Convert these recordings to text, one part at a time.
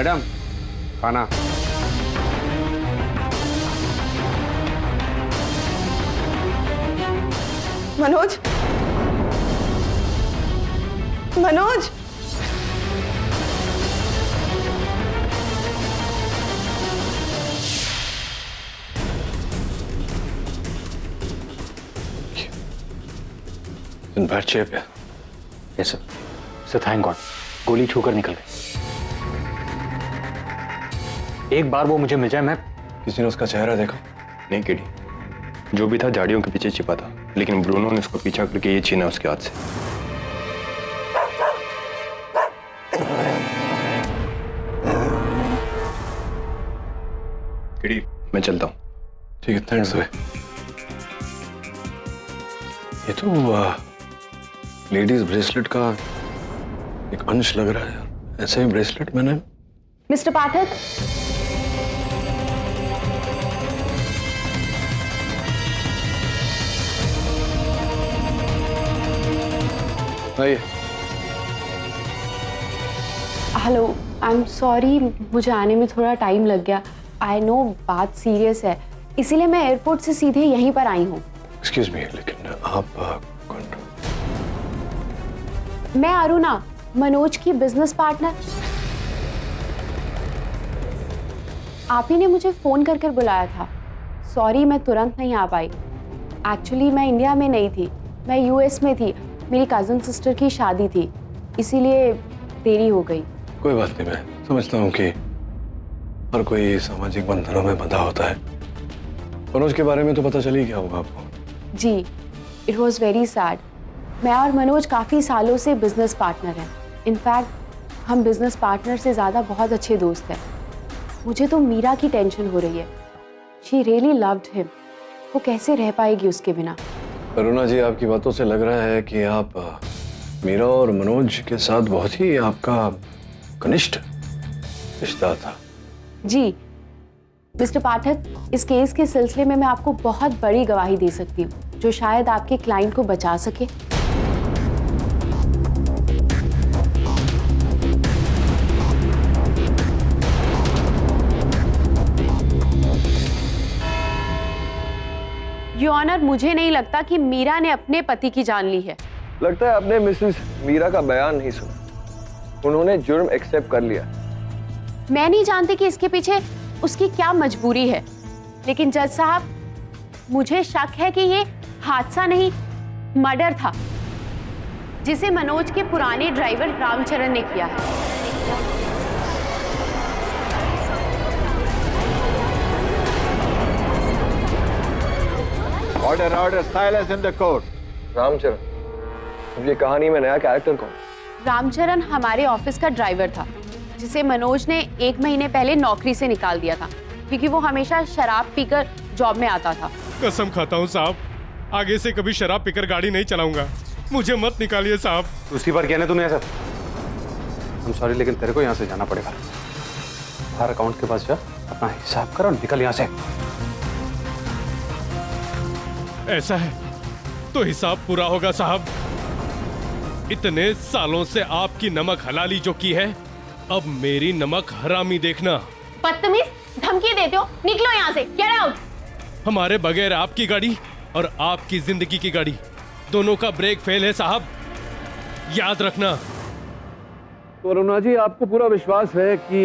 Madam, खाना। मनोज, मनोज, बैठ chair पे। यस सर, थैंक गॉड गोली छूकर निकल गई। एक बार वो मुझे मिल जाए। मैं किसी ने उसका चेहरा देखा? नहीं किडी, जो भी था झाड़ियों के पीछे छिपा था, लेकिन ब्रूनो ने उसको पीछा करके ये छीना उसके हाथ से। किडी, मैं चलता हूँ। ठीक है, थैंक्स भाई। ये तो लेडीज ब्रेसलेट का एक अंश लग रहा है यार। ऐसे ही ब्रेसलेट मैंने। मिस्टर पाठक, आइए। हेलो, आई एम सॉरी, मुझे आने में थोड़ा टाइम लग गया। आई नो बात सीरियस है, इसीलिए मैं एयरपोर्ट से सीधे यहीं पर आई हूँ। एक्सक्यूज मी, लेकिन आप कौन? मैं अरुणा, मनोज की बिजनेस पार्टनर। आप ही ने मुझे फोन कर कर बुलाया था। सॉरी, मैं तुरंत नहीं आ पाई। एक्चुअली मैं इंडिया में नहीं थी, मैं यूएस में थी। मेरी कजिन सिस्टर की शादी थी, इसीलिए देरी हो गई। कोई बात नहीं, मैं समझता हूँ कि हर कोई सामाजिक बंधनों में बंधा होता है। मनोज के बारे में तो पता चल ही गया होगा आपको। जी, इट वॉज वेरी सैड। मैं और मनोज काफ़ी सालों से बिजनेस पार्टनर हैं। इनफैक्ट हम बिजनेस पार्टनर से ज़्यादा बहुत अच्छे दोस्त हैं। मुझे तो मीरा की टेंशन हो रही है। She really loved him. वो कैसे रह पाएगी उसके बिना। अरुणा जी, आपकी बातों से लग रहा है कि आप मीरा और मनोज के साथ बहुत ही आपका घनिष्ठ रिश्ता था। जी मिस्टर पाठक, इस केस के सिलसिले में मैं आपको बहुत बड़ी गवाही दे सकती हूँ, जो शायद आपके क्लाइंट को बचा सके। योर ऑनर, मुझे नहीं लगता कि मीरा ने अपने पति की जान ली है। लगता है आपने मिसेस मीरा का बयान नहीं सुना। उन्होंने जुर्म एक्सेप्ट कर लिया। मैं नहीं जानती कि इसके पीछे उसकी क्या मजबूरी है, लेकिन जज साहब, मुझे शक है कि ये हादसा नहीं, मर्डर था, जिसे मनोज के पुराने ड्राइवर रामचरण ने किया है। Order, order, silence in the court. Ramcharan, अब ये कहानी में नया कैरेक्टर कौन? रामचरण हमारे ऑफिस का ड्राइवर था, जिसे मनोज ने 1 महीने पहले नौकरी से निकाल दिया था, क्योंकि वो हमेशा शराब पीकर जॉब में आता था। कसम खाता हूँ साहब, आगे से कभी शराब पीकर गाड़ी नहीं चलाऊंगा। मुझे मत निकालिए साहब। दूसरी बार कहना तूने ऐसा। I'm sorry, लेकिन तेरे को यहाँ से जाना पड़ेगा। बाहर अकाउंट के पास जा, अपना हिसाब कर और निकल यहाँ से। ऐसा है तो हिसाब पूरा होगा साहब। इतने सालों से आपकी नमक हलाली जो की है, अब मेरी नमक हरामी देखना। बदतमीज, धमकी देते हो, निकलो यहाँ से, गेट आउट। हमारे बगैर आपकी गाड़ी और आपकी जिंदगी की गाड़ी दोनों का ब्रेक फेल है साहब, याद रखना। तो अरुणा जी, आपको पूरा विश्वास है कि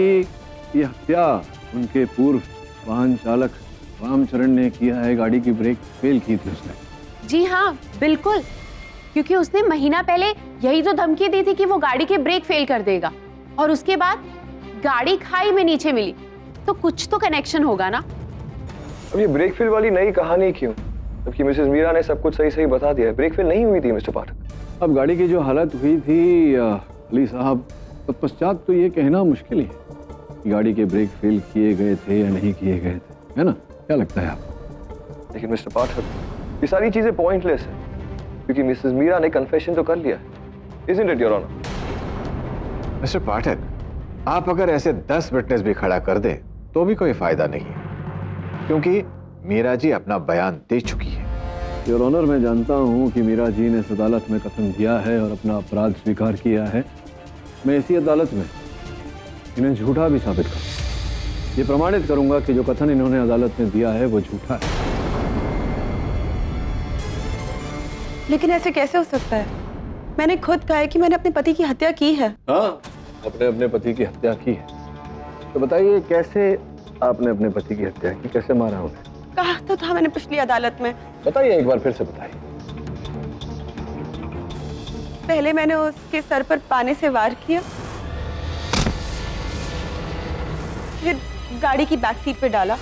यह हत्या उनके पूर्व वाहन चालक रामचरण ने किया है? गाड़ी की ब्रेक फेल की थी उसने। जी हाँ, बिल्कुल, क्योंकि उसने महीना पहले यही तो धमकी दी थी कि वो गाड़ी के ब्रेक फेल कर देगा, और उसके बाद गाड़ी खाई में नीचे मिली, तो कुछ तो कनेक्शन होगा ना। अब ये ब्रेक फेल वाली नई कहानी क्यों, जबकि मिसेस मीरा ने सब कुछ सही सही बता दिया है। ब्रेक फेल नहीं हुई थी मिस्टर पाठक। अब गाड़ी की जो हालत हुई थी अली साहब, तत्पश्चात तो ये कहना मुश्किल है कि गाड़ी के ब्रेक फेल किए गए थे या नहीं किए गए थे, है ना? क्या लगता है आपको? लेकिन मिस्टर पाठक, ये सारी चीजें पॉइंटलेस है, क्योंकि मिसेस मीरा ने कन्फेशन तो कर लिया है। Isn't it, Your Honor? Mister Pathak, आप अगर ऐसे 10 विटनेस भी खड़ा कर दें तो भी कोई फायदा नहीं है, क्योंकि मीरा जी अपना बयान दे चुकी है। योर ऑनर, मैं जानता हूं कि मीरा जी ने इस अदालत में कथन दिया है और अपना अपराध स्वीकार किया है। मैं इसी अदालत में इन्हें झूठा भी साबित करूंगा। ये प्रमाणित करूंगा कि जो कथन इन्होंने अदालत में दिया है वो झूठा है। लेकिन ऐसे कैसे हो सकता है? मैंने खुद कहा है कि मैंने अपने पति की हत्या की है। हाँ, आपने अपने पति की हत्या की है। तो बताइए कैसे आपने अपने पति की हत्या की, कैसे मारा उन्हें? कहा तो था मैंने पिछली अदालत में। बताइए, एक बार फिर से बताइए। पहले मैंने उसके सर पर पानी से वार किया, फिर गाड़ी की बैक सीट पे डाला,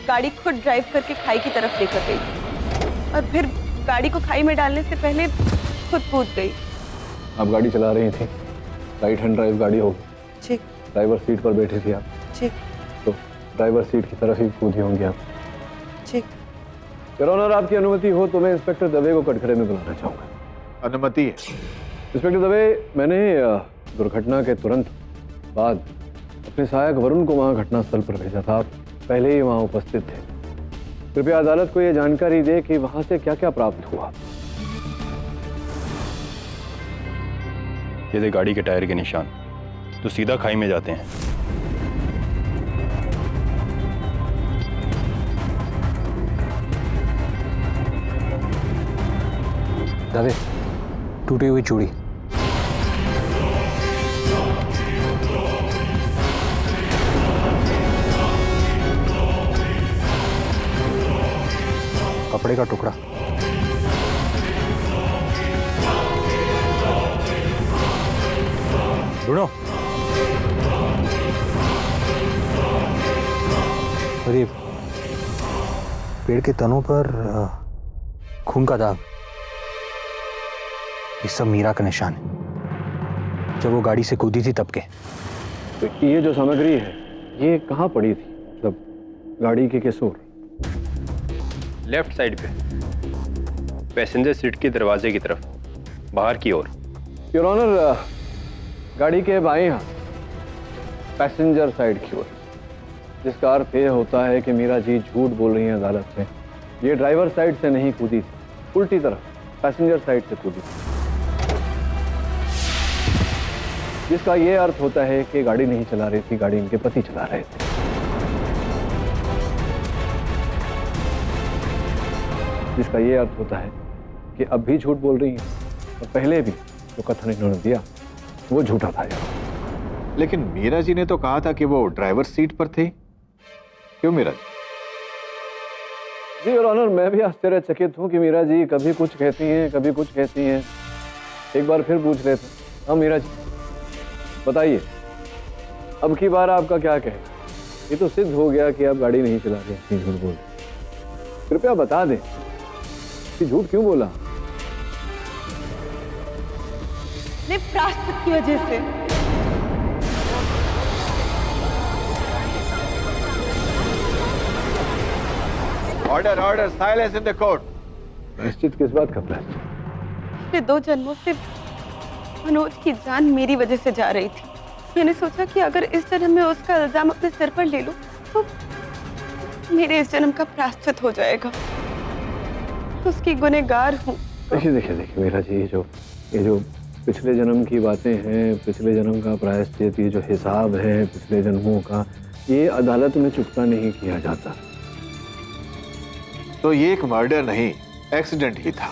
गाड़ी खुद ड्राइव करके खाई की तरफ लेकर गई और फिर गाड़ी को खाई में डालने से पहले खुद कूद गई। आप गाड़ी चला रही थी, राइट हैंड ड्राइव गाड़ी होगी, ठीक। ड्राइवर सीट पर बैठे थे आप, ठीक। तो ड्राइवर सीट की तरफ ही कूदी होंगी आप। ठीक। योर ऑनर, आपकी अनुमति हो तो मैं इंस्पेक्टर दवे को कटघरे में बुलाना चाहूंगा। अनुमति है। इंस्पेक्टर दवे, मैंने दुर्घटना के तुरंत बाद अपने सहायक वरुण को वहां घटनास्थल पर भेजा था। आप पहले ही वहां उपस्थित थे। कृपया अदालत को यह जानकारी दे कि वहां से क्या क्या प्राप्त हुआ। ये थे गाड़ी के टायर के निशान, तो सीधा खाई में जाते हैं। दवे, टूटी हुई चूड़ी। कपड़े का टुकड़ा। ढूंढो। और ये पेड़ के तनों पर खून का दाग, ये सब मीरा का निशान है, जब वो गाड़ी से कूदी थी तब के। तो ये जो सामग्री है ये कहाँ पड़ी थी, मतलब गाड़ी के किस ओर? लेफ्ट साइड पे, पैसेंजर सीट के दरवाजे की तरफ, बाहर की ओर। योर ऑनर, गाड़ी के बाएं हाथ, पैसेंजर साइड की ओर, जिसका अर्थ ये होता है कि मीरा जी झूठ बोल रही हैं अदालत में। ये ड्राइवर साइड से नहीं कूदी थी, उल्टी तरफ पैसेंजर साइड से कूदी थी, जिसका ये अर्थ होता है कि गाड़ी नहीं चला रही थी, गाड़ी इनके पति चला रहे थे। जिसका ये अर्थ होता है कि अब भी झूठ बोल रही है और पहले भी जो कथन इन्होंने दिया वो झूठा था यार। लेकिन मीरा जी ने तो कहा था कि वो ड्राइवर सीट पर थे। क्यों मीरा जी? जी योर ऑनर, मैं भी आश्चर्यचकित हूँ कि मीरा जी कभी कुछ कहती हैं, कभी कुछ कहती हैं। एक बार फिर पूछ लेते हैं। हाँ मीरा जी, बताइए अब की बार आपका क्या कहे? ये तो सिद्ध हो गया कि आप गाड़ी नहीं चला रहे, अपनी झूठ बोल। कृपया बता दें कि झूठ क्यों बोला? नहीं, प्रायश्चित की वजह से। Order order, silence in the court. प्रायश्चित किस बात का प्रायश्चित? पिछले 2 जन्मों से मनोज की जान मेरी वजह से जा रही थी। मैंने सोचा कि अगर इस जन्म में उसका इल्जाम अपने सिर पर ले लूं तो मेरे इस जन्म का प्रायश्चित हो जाएगा। तो उसकी गुनहगार हूँ। देखिए देखिए देखिए मीरा जी, ये जो पिछले जन्म की बातें हैं, पिछले जन्म का प्रायश्चित, ये जो हिसाब है पिछले जन्मों का, ये अदालत में चुकता नहीं किया जाता। तो ये एक मर्डर नहीं, एक्सीडेंट ही था।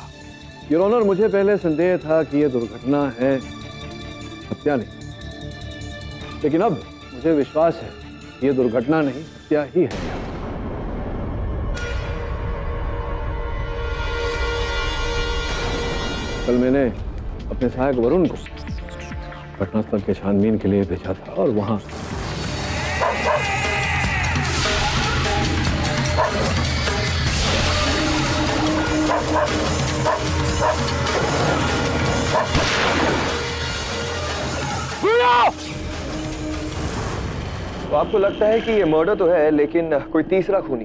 योर ऑनर, मुझे पहले संदेह था कि ये दुर्घटना है, हत्या नहीं, लेकिन अब मुझे विश्वास है ये दुर्घटना नहीं, हत्या ही है। कल मैंने अपने सहायक वरुण को घटनास्थल के छानबीन के लिए भेजा था और वहां तो आपको लगता है कि ये मर्डर तो है, लेकिन कोई तीसरा खूनी?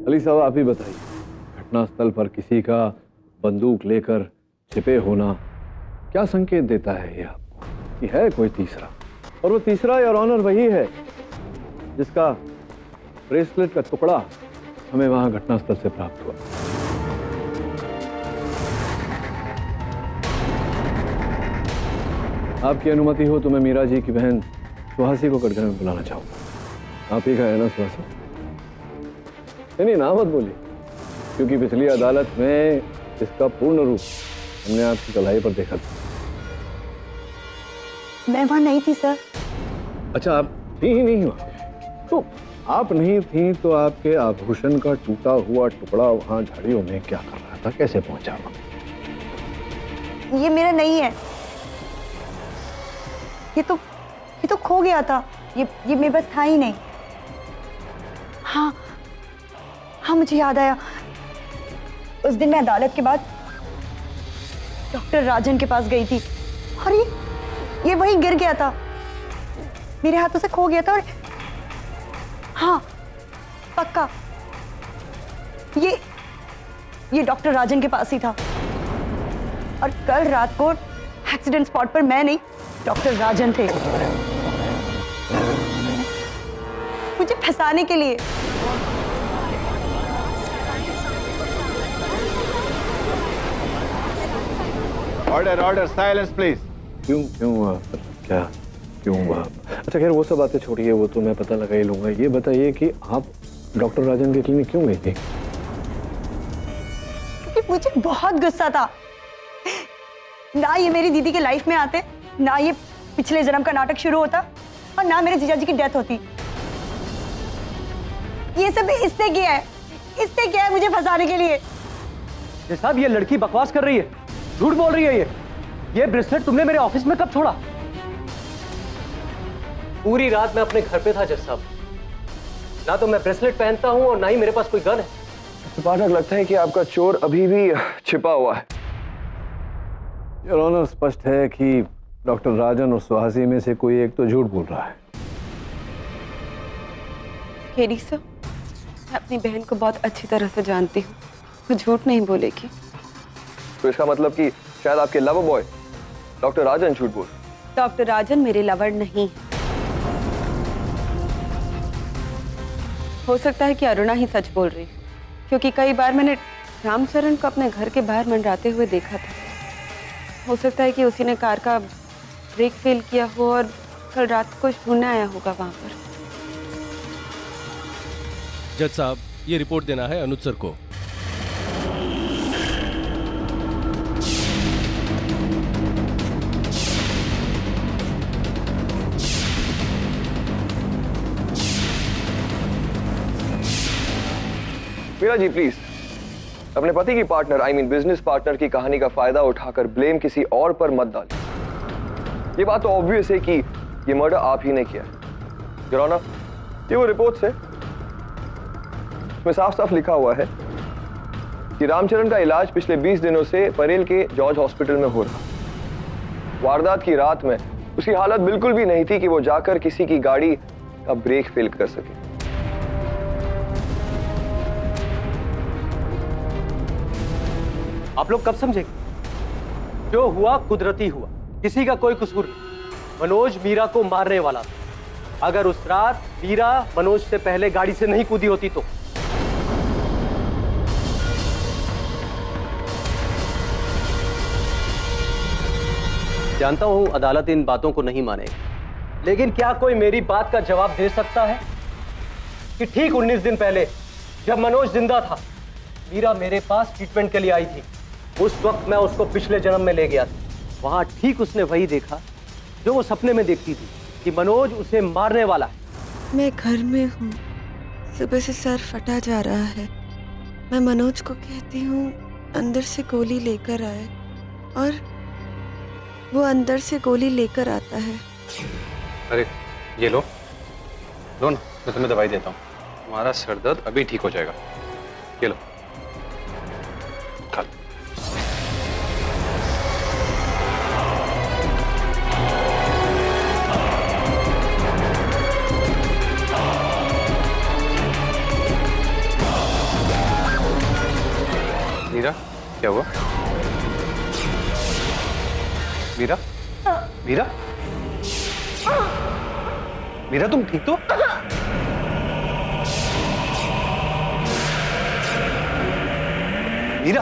अली साहब आप ही बताइए, घटनास्थल पर किसी का बंदूक लेकर छिपे होना क्या संकेत देता है ये आपको कि है कोई तीसरा? और वो तीसरा योर ऑनर वही है जिसका ब्रेसलेट का टुकड़ा हमें वहां घटनास्थल से प्राप्त हुआ। आपकी अनुमति हो तो मैं मीरा जी की बहन सुहासी को कटघरे में बुलाना चाहूँगा। आप ही का है ना सुहासी? नहीं, ना मत बोलिए, क्योंकि पिछली अदालत में इसका पूर्ण रूप हमने आपकी कलाई पर देखा था। मैं वहां नहीं थी सर। अच्छा, आप थी ही नहीं वहां? तो आप नहीं थी तो आपके आभूषण का टूटा हुआ टुकड़ा वहां झाड़ियों में क्या कर रहा था? कैसे पहुंचा वहां? ये मेरा नहीं है, ये तो खो गया था। ये मेरे पास था ही नहीं। हाँ, मुझे याद आया। उस दिन मैं अदालत के बाद डॉक्टर राजन के पास गई थी और ये वहीं गिर गया था, मेरे हाथों से खो गया था। और हाँ, पक्का ये डॉक्टर राजन के पास ही था। और कल रात को एक्सीडेंट स्पॉट पर मैं नहीं, डॉक्टर राजन थे, मुझे फंसाने के लिए। Order, silence please. क्यों क्या क्यों हुआ? अच्छा खैर वो सब बातें छोड़िए, वो तो मैं पता लगा ही लूंगा। ये बताइए कि आप डॉक्टर राजन के क्लिनिक क्यों गई थी? क्योंकि मुझे बहुत गुस्सा था। ना ये मेरी दीदी के लाइफ में आते, ना ये पिछले जन्म का नाटक शुरू होता, और ना मेरे जीजा जी की डेथ होती। ये सब इसने किया है मुझे फंसाने के लिए। साहब, ये लड़की बकवास कर रही है, झूठ बोल रही है। ये ब्रेसलेट तुमने मेरे ऑफिस में कब छोड़ा? पूरी रात मैं अपने घर पे था जज साहब। ना तो मैं ब्रेसलेट पहनता हूं और ना ही मेरे पास कोई गन है। पाठक, लगता है कि आपका चोर अभी भी छिपा हुआ है। योर ऑनर, स्पष्ट है कि डॉक्टर राजन और सुहासी में से कोई एक तो झूठ बोल रहा है। केडी सर, मैं अपनी बहन को बहुत अच्छी तरह से जानती हूँ, वो झूठ नहीं बोलेगी। तो इसका मतलब कि शायद आपके लवर बॉय डॉक्टर राजन झूठ बोल। डॉक्टर राजन मेरे लवर नहीं है। हो सकता है कि अरुणा ही सच बोल रही, क्योंकि कई बार मैंने रामचरण को अपने घर के बाहर मंडराते हुए देखा था। हो सकता है कि उसी ने कार का ब्रेक फेल किया हो और कल रात को ढूंढने आया होगा वहां पर। जज साहब, ये रिपोर्ट देना है अनुज सर को। मीरा जी प्लीज, अपने पति की partner, I mean business partner की कहानी का फायदा उठाकर ब्लेम किसी और पर मत डालिए। ये बात तो ऑब्वियस है कि ये मर्डर आप ही ने किया है। योर ऑनर, ये वो रिपोर्ट्स है, इसमें साफ साफ लिखा हुआ है कि रामचरण का इलाज पिछले 20 दिनों से परेल के जॉर्ज हॉस्पिटल में हो रहा। वारदात की रात में उसकी हालत बिल्कुल भी नहीं थी कि वो जाकर किसी की गाड़ी का ब्रेक फेल कर सके। आप लोग कब समझेंगे? जो हुआ कुदरती हुआ, किसी का कोई कसूर नहीं। मनोज मीरा को मारने वाला था। अगर उस रात मीरा मनोज से पहले गाड़ी से नहीं कूदी होती तो जानता हूं अदालत इन बातों को नहीं मानेगी, लेकिन क्या कोई मेरी बात का जवाब दे सकता है कि ठीक 19 दिन पहले जब मनोज जिंदा था, मीरा मेरे पास ट्रीटमेंट के लिए आई थी। उस वक्त मैं उसको पिछले जन्म में ले गया था। वहां ठीक उसने वही देखा जो वो सपने में देखती थी, कि मनोज उसे मारने वाला है। मैं घर में हूँ, सुबह से सर फटा जा रहा है। मैं मनोज को कहती हूँ अंदर से गोली लेकर आए, और वो अंदर से गोली लेकर आता है। अरे ये लो ना, मैं तुम्हें दवाई देता हूँ, तुम्हारा सर दर्द अभी ठीक हो जाएगा। ये लो, खा लो। मीरा, क्या हुआ? मीरा, मीरा, मीरा तुम ठीक तो? मीरा,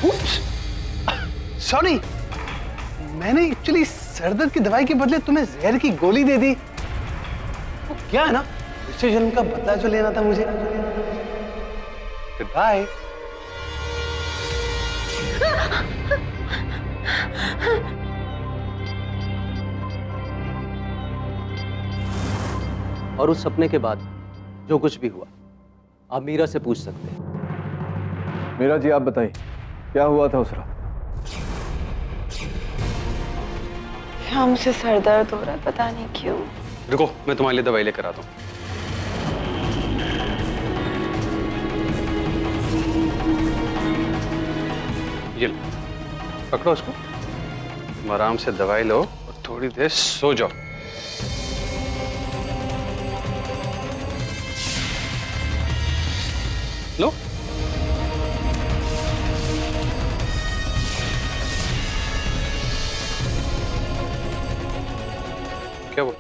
उप्स। सॉरी, मैंने एक्चुअली सरदर्द की दवाई के बदले तुम्हें जहर की गोली दे दी। वो क्या है ना, पिछले जन्म का बदला जो लेना था मुझे। Good bye. और उस सपने के बाद जो कुछ भी हुआ आप मीरा से पूछ सकते हैं। मीरा जी आप बताइए क्या हुआ था उस रात? क्या मुझे सर दर्द हो रहा है, पता नहीं क्यों। रुको, मैं तुम्हारे लिए दवाई लेकर आता हूँ। ये लो, पकड़ो उसको, तुम आराम से दवाई लो और थोड़ी देर सो जाओ। लो। क्या वो?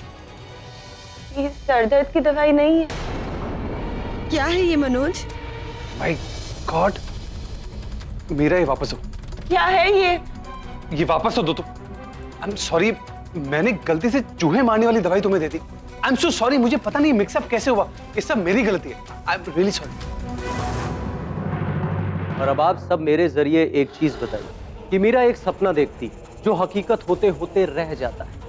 ये सर दर्द की दवाई नहीं है। क्या है ये मनोज? भाई गॉड, मीरा ये वापस दो। क्या है ये? ये वापस तो दो। तो आई एम सॉरी, मैंने गलती से चूहे मारने वाली दवाई तुम्हें दे दी। आई एम सो सॉरी, मुझे पता नहीं मिक्सअप कैसे हुआ, ये सब मेरी गलती है। I am really sorry. और अब आप सब मेरे जरिए एक चीज बताइए कि मीरा एक सपना देखती है जो हकीकत होते होते रह जाता है।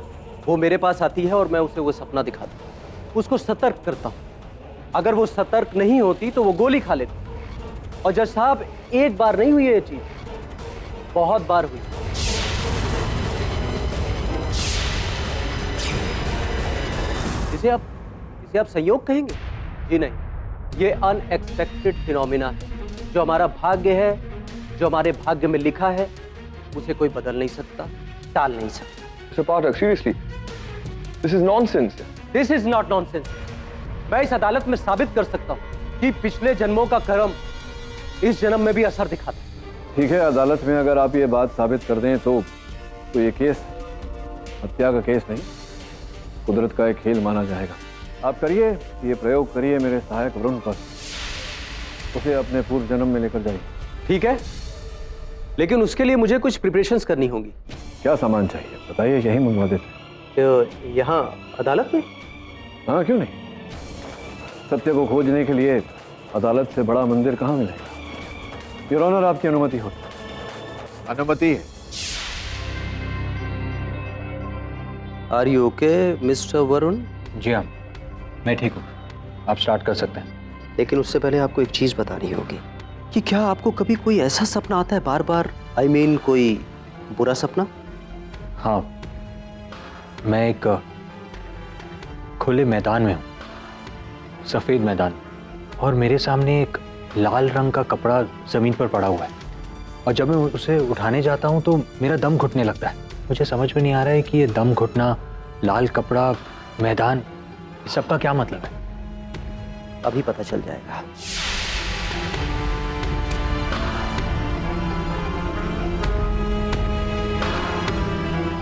वो मेरे पास आती है और मैं उसे वो सपना दिखाता हूँ, उसको सतर्क करता हूँ। अगर वो सतर्क नहीं होती तो वो गोली खा लेती। और जज साहब, एक बार नहीं हुई ये चीज, बहुत बार हुई। इसे आप संयोग कहेंगे? जी नहीं, ये अनएक्सपेक्टेड फिनोमिना है। जो हमारा भाग्य है, जो हमारे भाग्य में लिखा है, उसे कोई बदल नहीं सकता, टाल नहीं सकता। Mr. Pathak, seriously, this is nonsense. This is not nonsense. मैं इस अदालत में साबित कर सकता हूँ कि पिछले जन्मों का कर्म इस जन्म में भी असर दिखाता है। ठीक है, अदालत में अगर आप ये बात साबित कर दें तो ये केस हत्या का केस नहीं, कुदरत का एक खेल माना जाएगा। आप करिए, ये प्रयोग करिए मेरे सहायक वरुण पर, उसे अपने पूर्व जन्म में लेकर जाइए। ठीक है, लेकिन उसके लिए मुझे कुछ प्रिपरेशंस करनी होंगी। क्या सामान चाहिए बताइए, यही मंगवा देते। तो यहाँ अदालत में? हाँ, क्यों नहीं। सत्य को खोजने के लिए अदालत से बड़ा मंदिर कहाँ मिलेगा। योर ऑनर, आपकी अनुमति हो? अनुमति है। Are you okay mister Varun? जी हाँ, मैं ठीक हूँ, आप स्टार्ट कर सकते हैं। लेकिन उससे पहले आपको एक चीज बतानी होगी कि क्या आपको कभी कोई ऐसा सपना आता है बार बार? आई मीन कोई बुरा सपना? हाँ, मैं एक खुले मैदान में हूँ, सफ़ेद मैदान, और मेरे सामने एक लाल रंग का कपड़ा ज़मीन पर पड़ा हुआ है। और जब मैं उसे उठाने जाता हूँ तो मेरा दम घुटने लगता है। मुझे समझ में नहीं आ रहा है कि ये दम घुटना, लाल कपड़ा, मैदान, इस सब का क्या मतलब है। अभी पता चल जाएगा।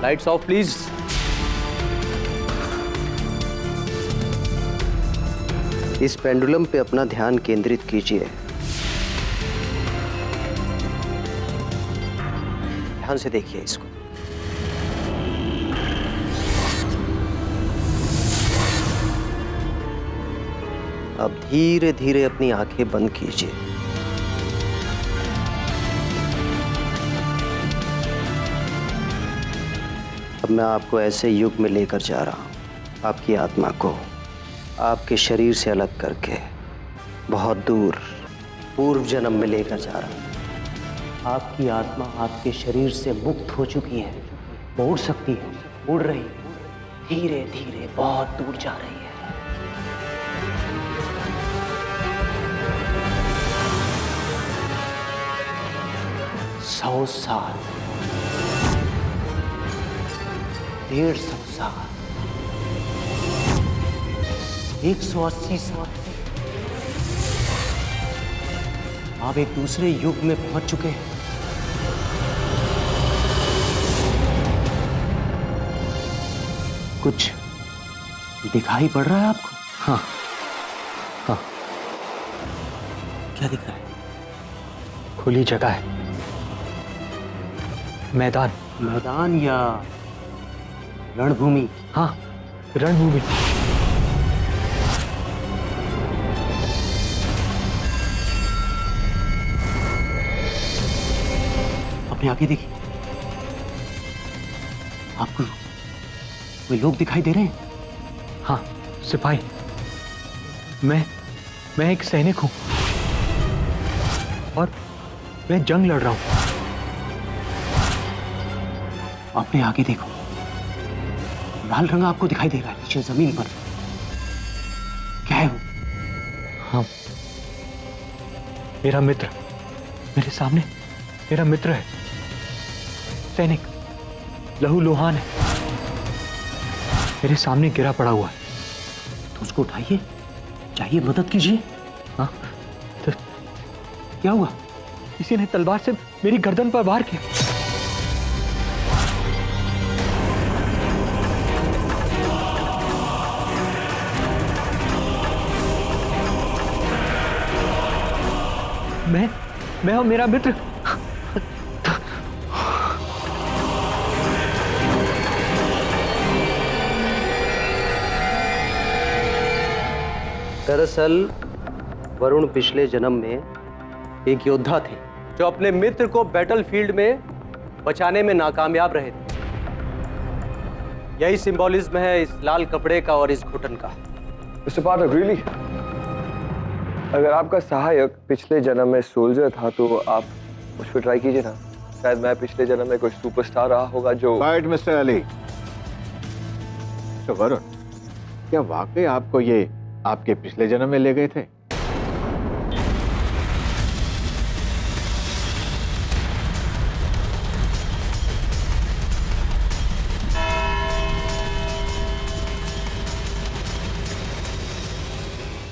Lights off please. इस पेंडुलम पे अपना ध्यान केंद्रित कीजिए। ध्यान से देखिए इसको। अब धीरे धीरे अपनी आंखें बंद कीजिए। अब मैं आपको ऐसे युग में लेकर जा रहा हूं, आपकी आत्मा को आपके शरीर से अलग करके बहुत दूर पूर्व जन्म में लेकर जा रहा हूं। आपकी आत्मा आपके शरीर से मुक्त हो चुकी है, वो उड़ सकती है, उड़ रही है, धीरे धीरे बहुत दूर जा रही है। 100 साल, 150 साल, 180 साल, आप एक दूसरे युग में पहुंच चुके हैं। कुछ दिखाई पड़ रहा है आपको? हाँ हाँ। क्या दिख रहा है? खुली जगह है, मैदान। मैदान या रणभूमि? हाँ, रणभूमि। अपने आगे देखिए, आपको कोई लोग दिखाई दे रहे हैं? हाँ, सिपाही। मैं एक सैनिक हूं और मैं जंग लड़ रहा हूं। अपने आगे देखो, लाल रंग आपको दिखाई दे रहा है नीचे जमीन पर। क्या है वो? हाँ, मेरा मित्र, मेरे सामने मेरा मित्र है, सैनिक, लहू लुहान है, मेरे सामने गिरा पड़ा हुआ है। तो उसको उठाइए, चाहिए मदद कीजिए। हाँ, तो क्या हुआ? किसी ने तलवार से मेरी गर्दन पर वार किया। मैं और मेरा मित्र दरअसल वरुण पिछले जन्म में एक योद्धा थे जो अपने मित्र को बैटलफील्ड में बचाने में नाकामयाब रहे थे। यही सिंबॉलिज्म है इस लाल कपड़े का और इस घुटन का। मिस्टर पाठक, रियली? अगर आपका सहायक पिछले जन्म में सोल्जर था तो आप मुझ पर ट्राई कीजिए ना। शायद मैं पिछले जन्म में कोई सुपरस्टार रहा होगा जो। Right mister Ali. तो वरुण, क्या वाकई आपको ये आपके पिछले जन्म में ले गए थे?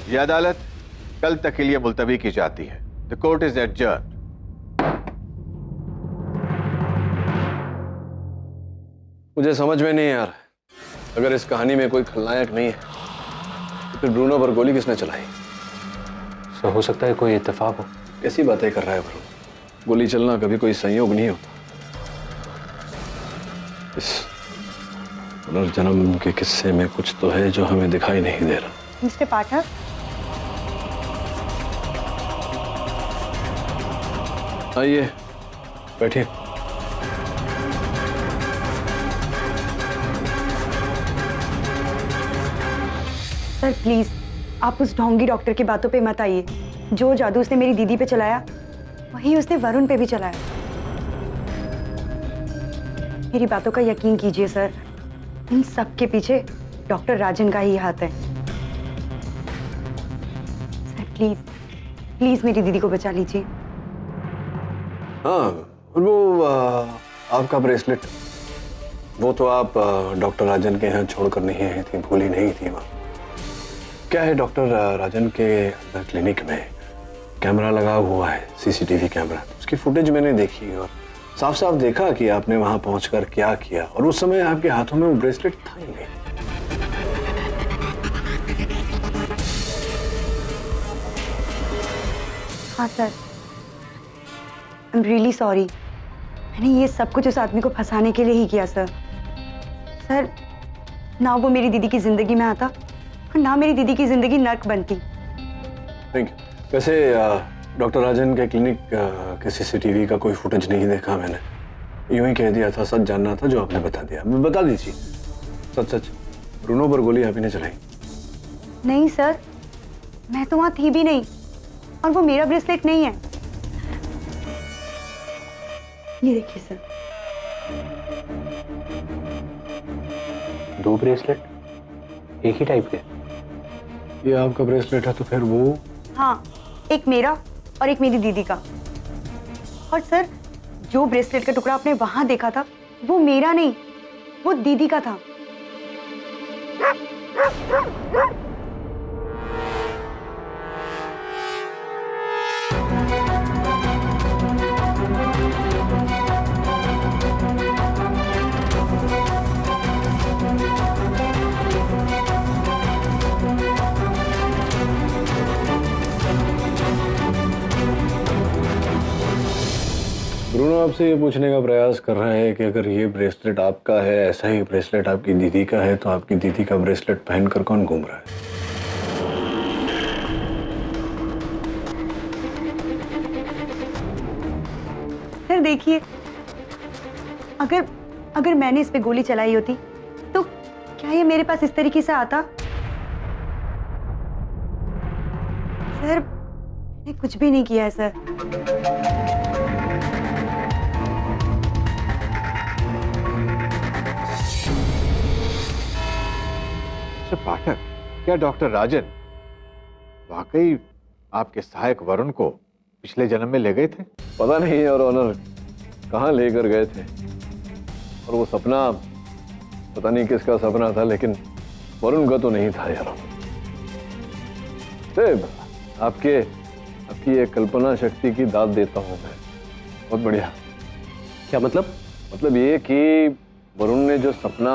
यह अदालत कल तक के लिए मुलतवी की जाती है। The court is adjourned. मुझे समझ में नहीं आ रहा, अगर इस कहानी में कोई खलनायक नहीं है तो फिर ब्रूनो पर गोली किसने चलाई? तो हो सकता है कोई इत्तेफाक हो। कैसी बातें कर रहा है ब्रूनो? गोली चलना कभी कोई संयोग नहीं होता। इस पुनर्जन्म के किस्से में कुछ तो है जो हमें दिखाई नहीं दे रहा। मिस्टर पाठक, आइए, बैठिए। सर प्लीज आप उस ढोंगी डॉक्टर की बातों पे मत आइए। जो जादू उसने मेरी दीदी पे चलाया वही उसने वरुण पे भी चलाया। मेरी बातों का यकीन कीजिए सर, इन सब के पीछे डॉक्टर राजन का ही हाथ है। सर प्लीज प्लीज मेरी दीदी को बचा लीजिए। हाँ, और वो आपका ब्रेसलेट, वो तो आप डॉक्टर राजन के यहाँ छोड़कर नहीं आई थी, भूली नहीं थी वहाँ। क्या है, डॉक्टर राजन के अंदर क्लिनिक में कैमरा लगा हुआ है, सीसीटीवी कैमरा। उसकी फुटेज मैंने देखी और साफ साफ देखा कि आपने वहां पहुंचकर क्या किया, और उस समय आपके हाथों में वो ब्रेसलेट था ही नहीं। हाँ sir, I am really sorry. मैंने ये सब कुछ उस आदमी को फंसाने के लिए ही किया सर। सर, ना वो मेरी दीदी की जिंदगी में आता और ना मेरी दीदी की जिंदगी नर्क बनती। Thank you. वैसे डॉक्टर राजन के क्लिनिक के सीसीटीवी का कोई फुटेज नहीं देखा मैंने। यूं ही कह दिया था, सच जानना था जो आपने बता दिया। बता दीजिए सच सच, ब्रूनो पर गोली आप ही ने चलाई? नहीं सर, मैं तो वहां थी भी नहीं और वो मेरा ब्रेसलेट नहीं है। ये देखिए सर। 2 ब्रेसलेट एक ही टाइप के? ये आपका ब्रेसलेट है तो फिर वो? हाँ, एक मेरा और एक मेरी दीदी का। और सर, जो ब्रेसलेट का टुकड़ा आपने वहां देखा था वो मेरा नहीं, वो दीदी का था। ब्रूनो आपसे ये पूछने का प्रयास कर रहे हैं कि अगर ये ब्रेसलेट आपका है, ऐसा ही ब्रेसलेट आपकी दीदी का है, तो आपकी दीदी का ब्रेसलेट पहनकर कौन घूम रहा है? सर देखिए, अगर अगर मैंने इस पे गोली चलाई होती तो क्या ये मेरे पास इस तरीके से आता? सर मैंने कुछ भी नहीं किया है सर। पाठक, क्या डॉक्टर राजन वाकई आपके सहायक वरुण को पिछले जन्म में ले गए थे? पता नहीं योर ऑनर कहाँ लेकर गए थे, और वो सपना पता नहीं किसका सपना था, लेकिन वरुण का तो नहीं था यार। आपकी ये कल्पना शक्ति की दाद देता हूँ मैं, बहुत बढ़िया। क्या मतलब? मतलब ये कि वरुण ने जो सपना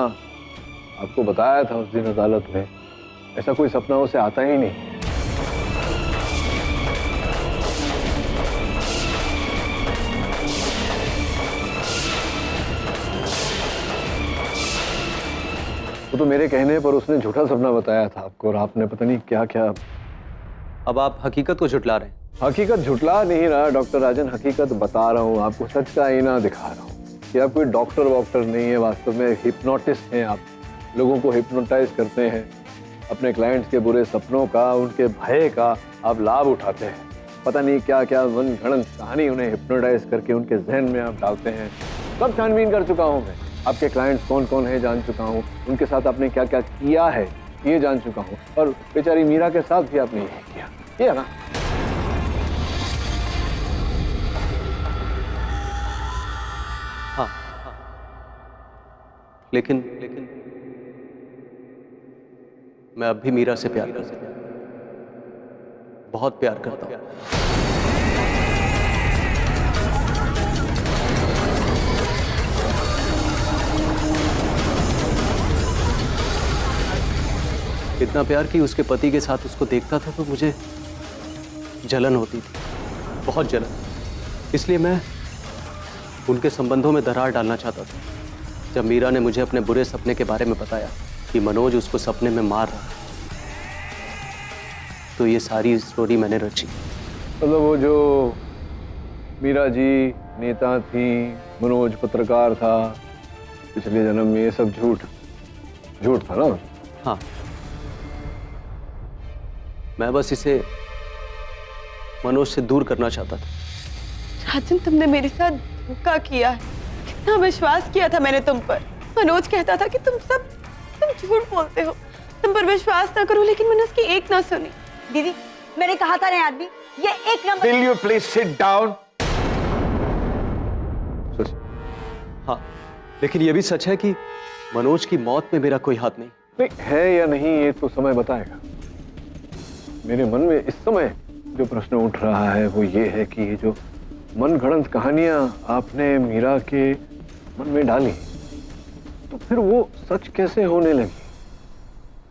आपको बताया था उस दिन अदालत में, ऐसा कोई सपना उसे आता ही नहीं। वो तो मेरे कहने पर उसने झूठा सपना बताया था आपको, और आपने पता नहीं क्या क्या। अब आप हकीकत को झुटला रहे हैं। हकीकत झुटला नहीं रहा डॉक्टर राजन, हकीकत बता रहा हूँ आपको, सच का आईना दिखा रहा हूँ कि आप कोई डॉक्टर वॉक्टर नहीं है, वास्तव में हिप्नोटिस्ट हैं आप। लोगों को हिप्नोटाइज करते हैं, अपने क्लाइंट्स के बुरे सपनों का, उनके भय का आप लाभ उठाते हैं। पता नहीं क्या क्या मन गढ़ंत कहानी उन्हें हिप्नोटाइज करके उनके जहन में आप डालते हैं। सब छानबीन कर चुका हूँ मैं, आपके क्लाइंट्स कौन कौन है जान चुका हूँ, उनके साथ आपने क्या क्या किया है ये जान चुका हूँ, और बेचारी मीरा के साथ भी आपने यही किया, ये है ना? हाँ, लेकिन मैं अब भी मीरा से प्यार करता हूं, बहुत प्यार करता हूं। इतना प्यार कि उसके पति के साथ उसको देखता था तो मुझे जलन होती थी, बहुत जलन। इसलिए मैं उनके संबंधों में दरार डालना चाहता था। जब मीरा ने मुझे अपने बुरे सपने के बारे में बताया कि मनोज उसको सपने में मार रहा, तो ये सारी स्टोरी मैंने रची। मतलब वो जो मीरा जी नेता थी, मनोज पत्रकार था, पिछले जन्म में ये सब झूठ था ना? हाँ, मैं बस इसे मनोज से दूर करना चाहता था। राजन, तुमने मेरे साथ धोखा किया है। कितना विश्वास किया था मैंने तुम पर। मनोज कहता था कि तुम झूठ बोलते हो, तुम पर विश्वास ना करो, लेकिन मैंने उसकी एक ना सुनी। दीदी मैंने कहा था ना आदमी ये एक number. Will you please sit down? हाँ, लेकिन यह भी सच है कि मनोज की मौत में मेरा कोई हाथ नहीं। नहीं है या नहीं ये तो समय बताएगा। मेरे मन में इस समय जो प्रश्न उठ रहा है वो ये है कि ये जो मनगढ़ंत कहानियां आपने मीरा के मन में डाली, तो फिर वो सच कैसे होने लगी?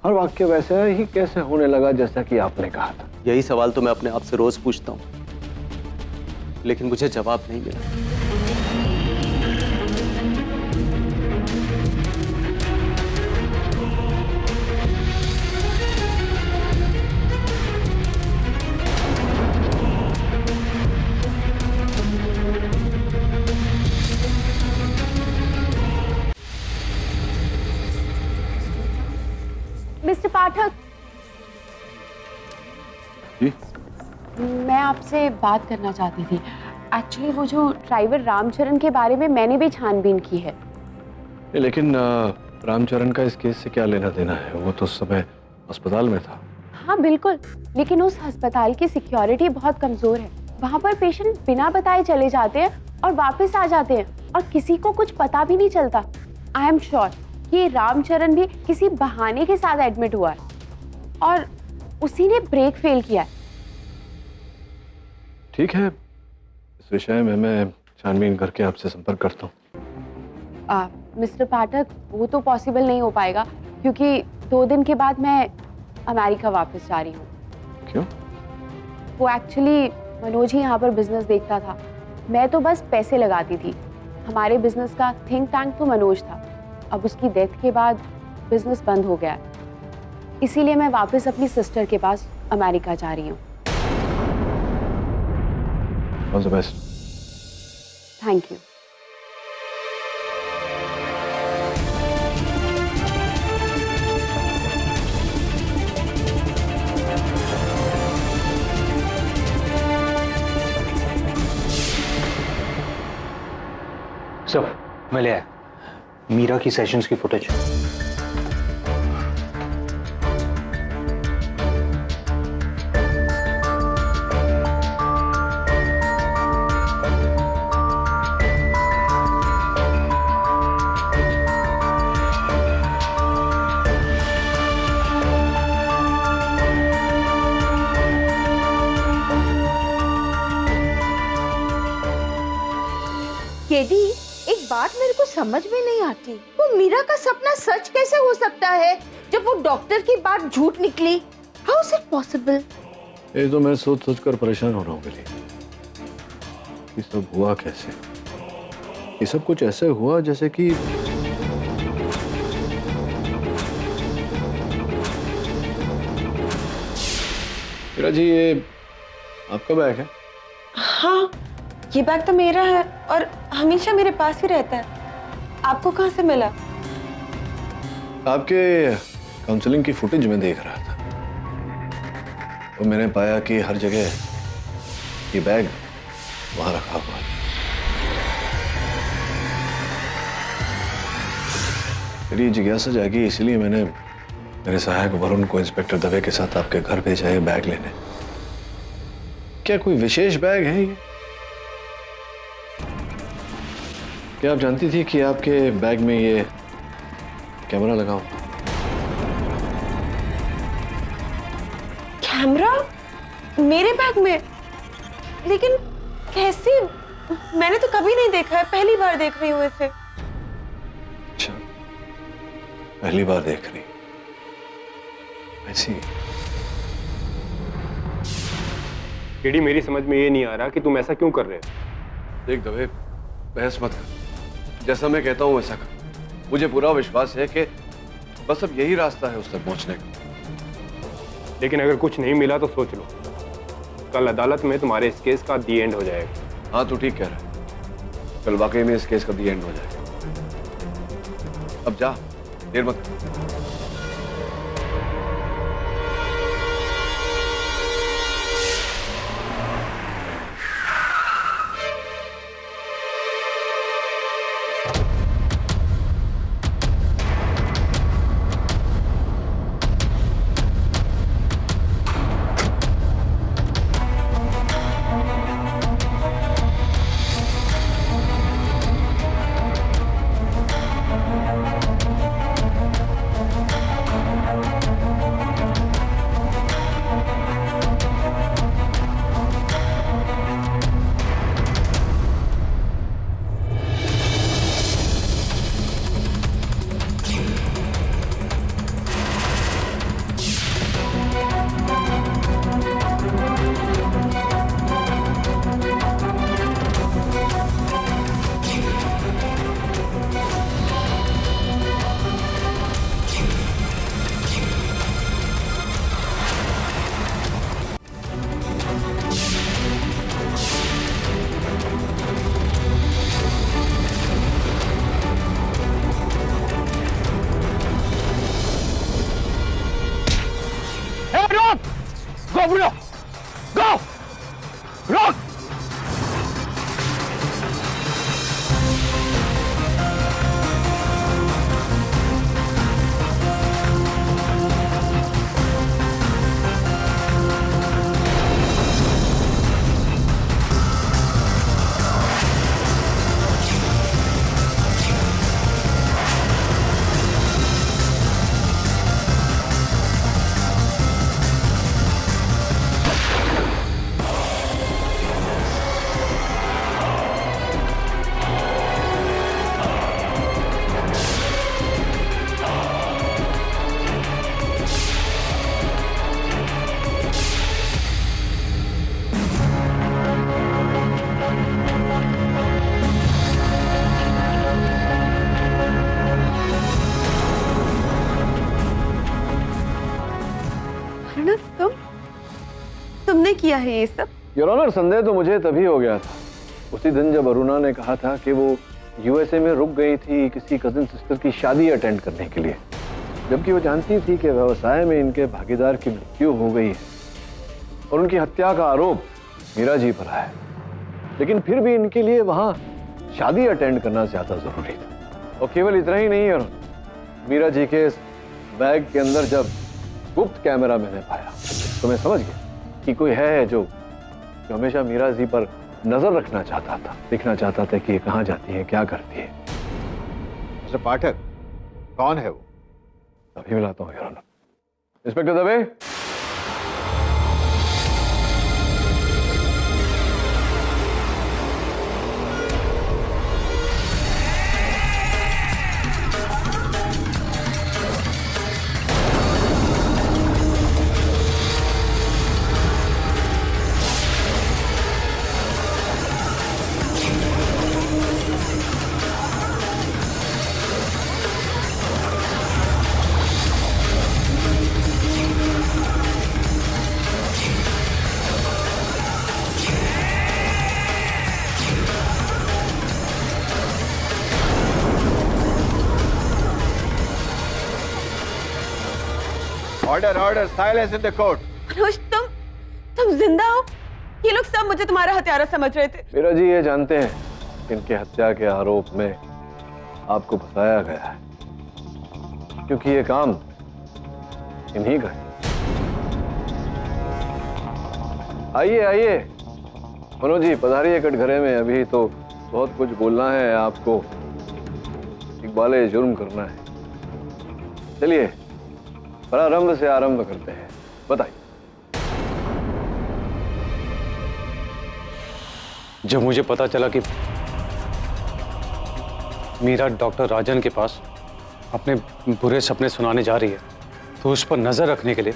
हर वाक्य वैसा ही कैसे होने लगा जैसा कि आपने कहा था? यही सवाल तो मैं अपने आप से रोज पूछता हूं, लेकिन मुझे जवाब नहीं मिला। मिस्टर पाठक, जी? मैं आपसे बात करना चाहती थी। एक्चुअली वो जो ड्राइवर रामचरण के बारे में मैंने भी छानबीन की है। लेकिन रामचरण का इस केस से क्या लेना देना है? वो तो उस समय अस्पताल में था। हाँ बिल्कुल, लेकिन उस अस्पताल की सिक्योरिटी बहुत कमजोर है। वहाँ पर पेशेंट बिना बताए चले जाते हैं और वापस आ जाते हैं, और किसी को कुछ पता भी नहीं चलता। आई एम श्योर कि रामचरण भी किसी बहाने के साथ एडमिट हुआ है, और उसी ने ब्रेक फेल किया है। ठीक है, इस विषय में मैं छानबीन करके आपसे संपर्क करता हूँ। मिस्टर पाठक, वो तो पॉसिबल नहीं हो पाएगा, क्योंकि 2 दिन के बाद मैं अमेरिका वापस जा रही हूँ। क्यों? वो एक्चुअली मनोज ही यहाँ पर बिजनेस देखता था, मैं तो बस पैसे लगाती थी। हमारे बिजनेस का थिंक टैंक तो मनोज था। अब उसकी डेथ के बाद बिजनेस बंद हो गया है, इसीलिए मैं वापस अपनी सिस्टर के पास अमेरिका जा रही हूँ। All the best. Thank you. Sir, मैं ले आया मीरा की सेशंस की फुटेज। केडी, एक बात मेरे को समझ में नहीं आती, वो मीरा का सपना सच कैसे हो सकता है जब वो डॉक्टर की बात झूठ निकली? How is it possible? ये तो मैं सोच सोच कर परेशान हो रहा हूँ गली। ये सब हुआ कैसे? ये सब कुछ ऐसे हुआ जैसे कि मीरा जी, ये आपका बैग है? हाँ, ये बैग तो मेरा है और हमेशा मेरे पास ही रहता है। आपको कहाँ से मिला? आपके काउंसलिंग की फुटेज में देख रहा था और मैंने पाया कि हर जगह ये बैग वहां रखा हुआ है। मेरी जिज्ञासा जागी, इसलिए मैंने मेरे सहायक वरुण को इंस्पेक्टर दवे के साथ आपके घर भेजा है बैग लेने। क्या कोई विशेष बैग है ये? क्या आप जानती थी कि आपके बैग में ये कैमरा लगा हो? कैमरा मेरे बैग में? लेकिन कैसे? मैंने तो कभी नहीं देखा है, पहली बार देख रही हूँ इसे। अच्छा, पहली बार देख रही। ऐसी केडी, मेरी समझ में ये नहीं आ रहा कि तुम ऐसा क्यों कर रहे हो। देख दवे, बहस मत कर, जैसा मैं कहता हूं वैसा कर। मुझे पूरा विश्वास है कि बस अब यही रास्ता है उस तक पहुंचने का। लेकिन अगर कुछ नहीं मिला तो सोच लो, कल अदालत में तुम्हारे इस केस का दी एंड हो जाएगा। हाँ, तू ठीक कह रहा है, कल वाकई में इस केस का दी एंड हो जाएगा। अब जा, देर मत कर। तुमने किया है ये सब? योर ऑनर, संदेह तो मुझे तभी हो गया था उसी दिन जब अरुणा ने कहा था कि वो यूएसए में रुक गई थी किसी कजिन सिस्टर की शादी अटेंड करने के लिए, जबकि वो जानती थी कि व्यवसाय में इनके भागीदार की मृत्यु हो गई है और उनकी हत्या का आरोप मीरा जी पर है। लेकिन फिर भी इनके लिए वहां शादी अटेंड करना ज्यादा जरूरी था। और केवल इतना ही नहीं, और मीरा जी के बैग के अंदर जब गुप्त कैमरा मैंने पाया तो मैं समझ गया कि कोई है जो हमेशा मीरा जी पर नजर रखना चाहता था, देखना चाहता था कि ये कहाँ जाती है, क्या करती है। मिस्टर पाठक, कौन है वो? अभी मिलाता हूँ your honour. Inspector Dave. Order, silence in the court. Manoj, तुम जिंदा हो? ये लोग सब मुझे तुम्हारा हत्यारा समझ रहे थे। मीरा जी ये जानते हैं कि इनके हत्या के आरोप में आपको फंसाया गया है, क्योंकि ये काम इन्हीं का है। आइए आइए मनोज जी, पधारिए कटघरे में। अभी तो बहुत कुछ बोलना है आपको, इकबाले जुर्म करना है। चलिए प्रारंभ से आरंभ करते हैं, बताइए। जब मुझे पता चला कि मीरा डॉक्टर राजन के पास अपने बुरे सपने सुनाने जा रही है, तो उस पर नजर रखने के लिए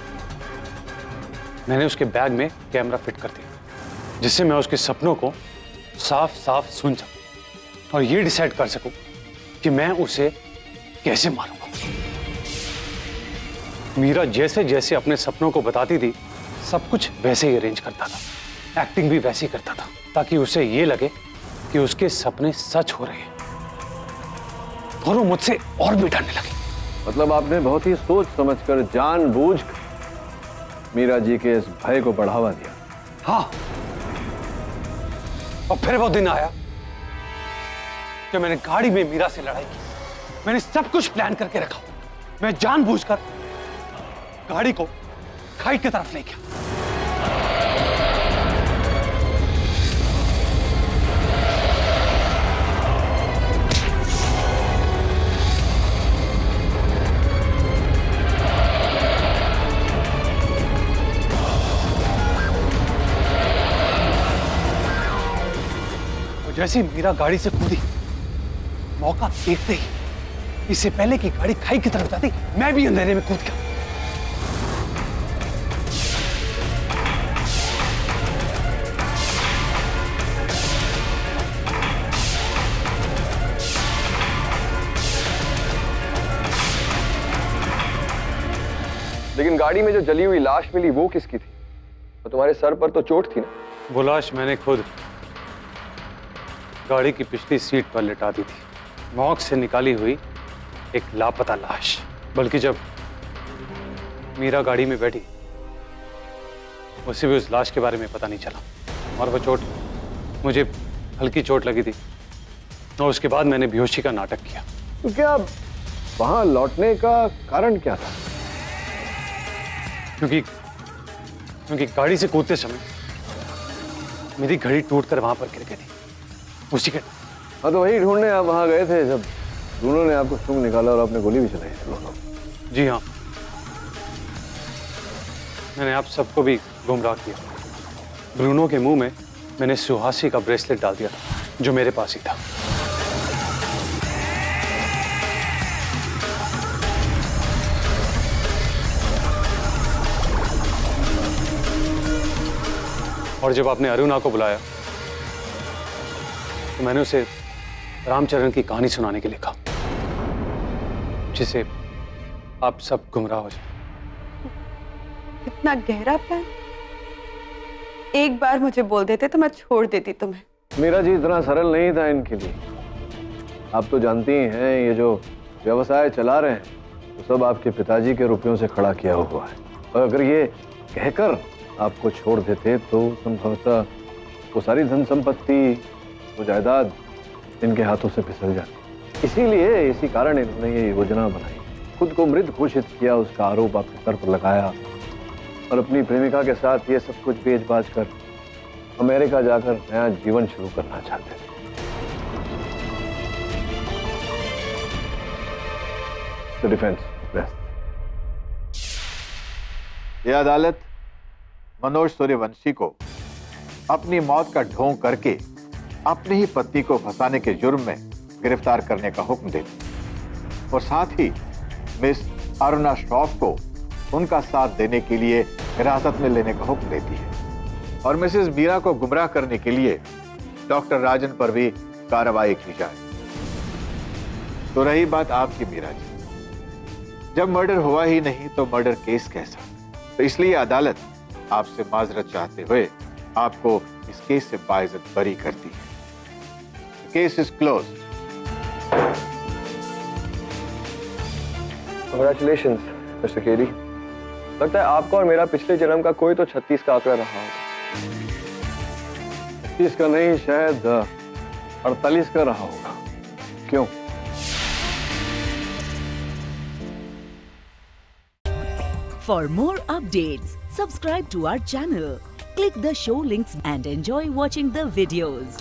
मैंने उसके बैग में कैमरा फिट कर दिया, जिससे मैं उसके सपनों को साफ साफ सुन सकूं और ये डिसाइड कर सकूं कि मैं उसे कैसे मारूंगा। मीरा जैसे जैसे अपने सपनों को बताती थी, सब कुछ वैसे ही अरेंज करता था, एक्टिंग भी वैसे ही करता था, ताकि उसे ये लगे कि उसके सपने सच हो रहे हैं और वो मुझसे और भी डरने लगी। मतलब आपने बहुत ही सोच समझकर, जानबूझकर मीरा जी के इस भय को बढ़ावा दिया। हाँ, और फिर वो दिन आया जब मैंने गाड़ी में मीरा से लड़ाई की। मैंने सब कुछ प्लान करके रखा। मैं जानबूझकर गाड़ी को खाई की तरफ ले गया। और जैसे ही मीरा गाड़ी से कूदी, मौका देखते ही, इससे पहले कि गाड़ी खाई की तरफ जाती, मैं भी अंधेरे में कूद गया। लेकिन गाड़ी में जो जली हुई लाश मिली वो किसकी थी? तो तुम्हारे सर पर तो चोट थी ना? वो लाश मैंने खुद गाड़ी की पिछली सीट पर लिटा दी थी। मौत से निकाली हुई एक लापता लाश। बल्कि जब मीरा गाड़ी में बैठी, उसे भी उस लाश के बारे में पता नहीं चला। और वो चोट, मुझे हल्की चोट लगी थी और उसके बाद मैंने बेहोशी का नाटक किया। तो क्या वहां लौटने का कारण क्या था? क्योंकि गाड़ी से कूदते समय मेरी घड़ी टूटकर वहां पर गिर गई थी, उसी के। हाँ, तो वही ढूंढने आप वहां गए थे जब ब्रूनो ने आपको सूंघ निकाला और आपने गोली भी चलाई थी। जी हाँ, मैंने आप सबको भी गुमराह किया। ब्रूनो के मुंह में मैंने सुहासी का ब्रेसलेट डाल दिया था, जो मेरे पास ही था। और जब आपने अरुणा को बुलाया, तो मैंने उसे रामचरण की कहानी सुनाने के लिए कहा, जिसे आप सब गुमराह हो जाए। इतना गहरा प्लान। एक बार मुझे बोल देते तो मैं छोड़ देती तुम्हें। मीरा जी इतना सरल नहीं था इनके लिए। आप तो जानती ही हैं, ये जो व्यवसाय चला रहे हैं तो सब आपके पिताजी के रुपयों से खड़ा किया हुआ है। और अगर ये कहकर आपको छोड़ देते तो संभवतः वो सारी धन संपत्ति, वो जायदाद इनके हाथों से फिसल जाती। इसीलिए इसी कारण इन्होंने ये योजना बनाई, खुद को मृत घोषित किया, उसका आरोप आपके सर पर लगाया और अपनी प्रेमिका के साथ ये सब कुछ बेच बाच कर अमेरिका जाकर नया जीवन शुरू करना चाहते थे। डिफेंस यह अदालत मनोज सूर्यवंशी को अपनी मौत का ढोंग करके अपनी ही पत्नी को फंसाने के जुर्म में गिरफ्तार करने का हुक्म देती और साथ ही मिस अरुणा श्रॉफ को उनका साथ देने के लिए हिरासत में लेने का हुक्म देती है और मिसेस मीरा को गुमराह करने के लिए डॉक्टर राजन पर भी कार्रवाई की जाए। तो रही बात आपकी मीरा जी, जब मर्डर हुआ ही नहीं तो मर्डर केस कैसा? तो इसलिए अदालत आपसे माजरत चाहते हुए आपको इस केस से बाइज्जत बरी करती है। Case is close. Congratulations mister Kerry. लगता है आपका और मेरा पिछले जन्म का कोई तो 36 का आंकड़ा रहा होगा। 36 का नहीं, शायद 48 का रहा होगा। क्यों? For more updates, subscribe to our channel, click the show links and enjoy watching the videos.